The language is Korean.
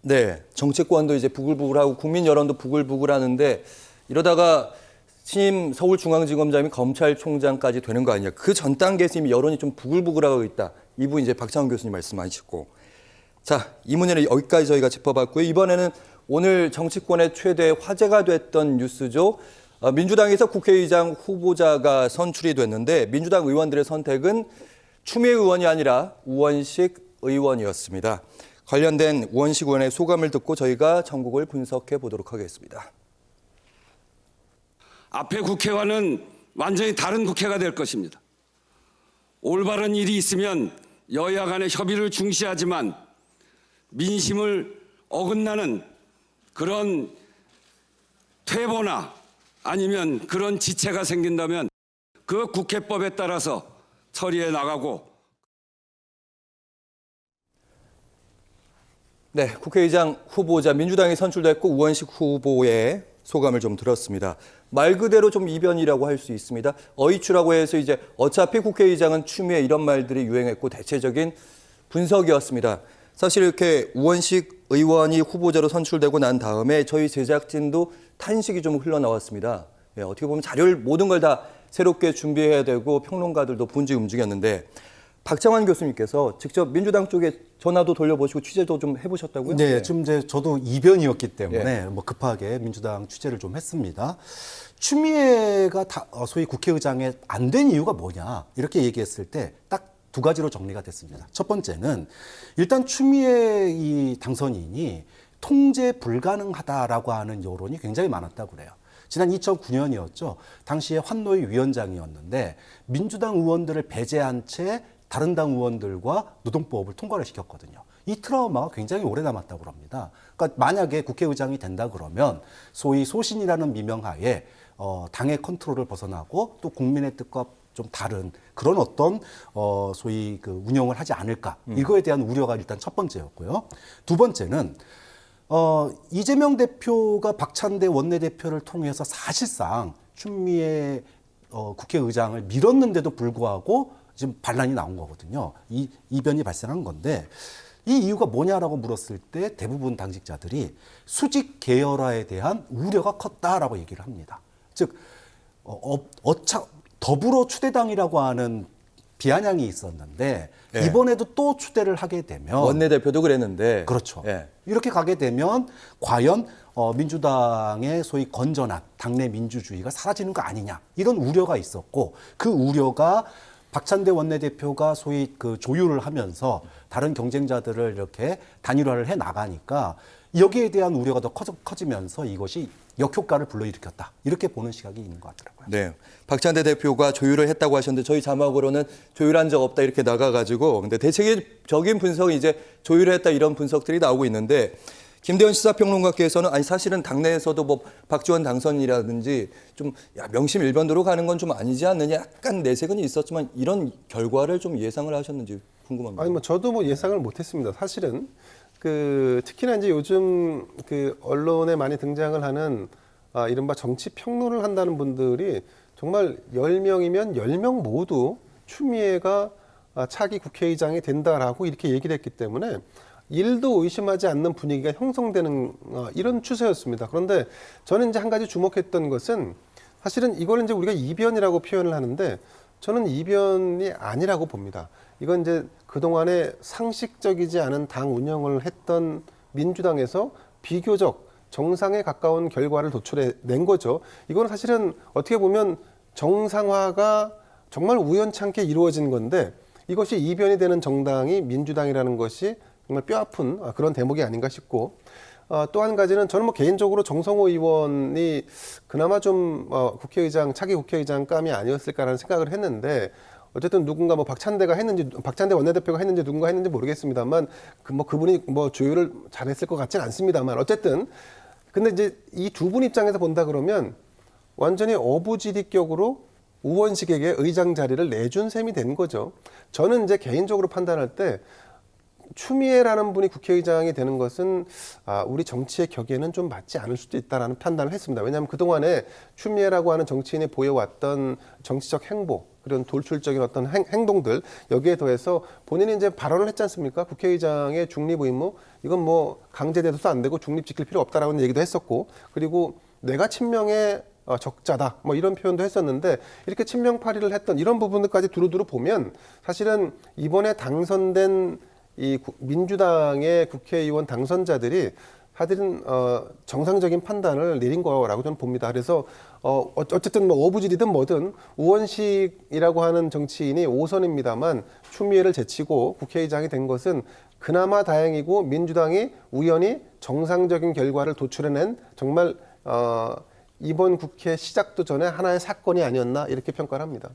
네, 정치권도 이제 부글부글하고 국민 여론도 부글부글하는데 이러다가 신임 서울중앙지검장이 검찰총장까지 되는 거 아니냐. 그 전 단계에서 이미 여론이 좀 부글부글하고 있다. 이분 이제 박창원 교수님 말씀하시고. 자, 이 문제는 여기까지 저희가 짚어봤고요. 이번에는 오늘 정치권의 최대 화제가 됐던 뉴스죠. 민주당에서 국회의장 후보자가 선출이 됐는데 민주당 의원들의 선택은 추미애 의원이 아니라 우원식 의원이었습니다. 관련된 우원식 의원의 소감을 듣고 저희가 전국을 분석해 보도록 하겠습니다. 앞에 국회와는 완전히 다른 국회가 될 것입니다. 올바른 일이 있으면 여야 간의 협의를 중시하지만 민심을 어긋나는 그런 퇴보나 아니면 그런 지체가 생긴다면 그 국회법에 따라서 처리해 나가고. 네, 국회의장 후보자 민주당이 선출됐고 우원식 후보의 소감을 좀 들었습니다. 말 그대로 좀 이변이라고 할 수 있습니다. 어이추라고 해서 이제 어차피 국회의장은 추미애 이런 말들이 유행했고 대체적인 분석이었습니다. 사실 이렇게 우원식 의원이 후보자로 선출되고 난 다음에 저희 제작진도 탄식이 좀 흘러나왔습니다. 예, 어떻게 보면 자료를 모든 걸 다 새롭게 준비해야 되고 평론가들도 분주히 움직였는데 박창환 교수님께서 직접 민주당 쪽에 전화도 돌려보시고 취재도 좀 해보셨다고요? 네, 좀 이제 저도 이변이었기 때문에 예. 뭐 급하게 민주당 취재를 좀 했습니다. 추미애가 소위 국회의장에 안 된 이유가 뭐냐 이렇게 얘기했을 때 딱 두 가지로 정리가 됐습니다. 첫 번째는 일단 추미애 이 당선인이 통제 불가능하다라고 하는 여론이 굉장히 많았다고 그래요. 지난 2009년이었죠. 당시에 환노위 위원장이었는데 민주당 의원들을 배제한 채 다른 당 의원들과 노동법을 통과를 시켰거든요. 이 트라우마가 굉장히 오래 남았다고 합니다. 그러니까 만약에 국회의장이 된다 그러면 소위 소신이라는 미명하에 당의 컨트롤을 벗어나고 또 국민의 뜻과 좀 다른 그런 어떤 소위 그 운영을 하지 않을까. 이거에 대한 우려가 일단 첫 번째였고요. 두 번째는 이재명 대표가 박찬대 원내대표를 통해서 사실상 추미애 국회의장을 밀었는데도 불구하고 지금 반란이 나온 거거든요. 이변이 발생한 건데 이 이유가 뭐냐라고 물었을 때 대부분 당직자들이 수직 계열화에 대한 우려가 컸다라고 얘기를 합니다. 즉 더불어 추대당이라고 하는 비아냥이 있었는데 예. 이번에도 또 추대를 하게 되면 원내대표도 그랬는데 그렇죠. 예. 이렇게 가게 되면 과연 민주당의 소위 건전한 당내 민주주의가 사라지는 거 아니냐 이런 우려가 있었고 그 우려가 박찬대 원내대표가 소위 그 조율을 하면서 다른 경쟁자들을 이렇게 단일화를 해 나가니까 여기에 대한 우려가 더 커지면서 이것이 역효과를 불러일으켰다. 이렇게 보는 시각이 있는 것 같더라고요. 네, 박찬대 대표가 조율을 했다고 하셨는데 저희 자막으로는 조율한 적 없다 이렇게 나가가지고 근데 대체적인 분석이 이제 조율을 했다 이런 분석들이 나오고 있는데 김대현 시사평론가께서는 아니 사실은 당내에서도 뭐 박지원 당선이라든지 좀 명심일변도로 가는 건 좀 아니지 않느냐 약간 내색은 있었지만 이런 결과를 좀 예상을 하셨는지 궁금합니다. 아니 뭐 저도 뭐 예상을 못했습니다. 사실은 특히나 이제 요즘 언론에 많이 등장을 하는 이른바 정치 평론을 한다는 분들이 정말 10명이면 10명 모두 추미애가 차기 국회의장이 된다라고 이렇게 얘기를 했기 때문에 일도 의심하지 않는 분위기가 형성되는 이런 추세였습니다. 그런데 저는 이제 한 가지 주목했던 것은 사실은 이걸 이제 우리가 이변이라고 표현을 하는데 저는 이변이 아니라고 봅니다. 이건 이제 그동안에 상식적이지 않은 당 운영을 했던 민주당에서 비교적 정상에 가까운 결과를 도출해낸 거죠. 이건 사실은 어떻게 보면 정상화가 정말 우연찮게 이루어진 건데 이것이 이변이 되는 정당이 민주당이라는 것이 정말 뼈아픈 그런 대목이 아닌가 싶고 또 한 가지는 저는 뭐 개인적으로 정성호 의원이 그나마 좀 차기 국회의장 감이 아니었을까라는 생각을 했는데 어쨌든 누군가 뭐 박찬대 원내대표가 했는지 누군가 했는지 모르겠습니다만 그분이 뭐 조율을 잘했을 것 같지는 않습니다만 어쨌든 근데 이제 이 두 분 입장에서 본다 그러면 완전히 어부지리격으로 우원식에게 의장 자리를 내준 셈이 된 거죠. 저는 이제 개인적으로 판단할 때 추미애라는 분이 국회의장이 되는 것은 우리 정치의 격에는 좀 맞지 않을 수도 있다라는 판단을 했습니다. 왜냐하면 그동안에 추미애라고 하는 정치인이 보여왔던 정치적 행보, 그런 돌출적인 어떤 행동들, 여기에 더해서 본인이 이제 발언을 했지 않습니까? 국회의장의 중립 의무, 이건 뭐 강제돼서도 안 되고 중립 지킬 필요 없다라는 얘기도 했었고, 그리고 내가 친명의 적자다, 뭐 이런 표현도 했었는데, 이렇게 친명파리를 했던 이런 부분들까지 두루두루 보면 사실은 이번에 당선된 이 민주당의 국회의원 당선자들이 사실은 정상적인 판단을 내린 거라고 저는 봅니다. 그래서 어쨌든 뭐 어부질이든 뭐든 우원식이라고 하는 정치인이 5선입니다만 추미애를 제치고 국회의장이 된 것은 그나마 다행이고, 민주당이 우연히 정상적인 결과를 도출해낸 정말 이번 국회 시작도 전에 하나의 사건이 아니었나, 이렇게 평가를 합니다.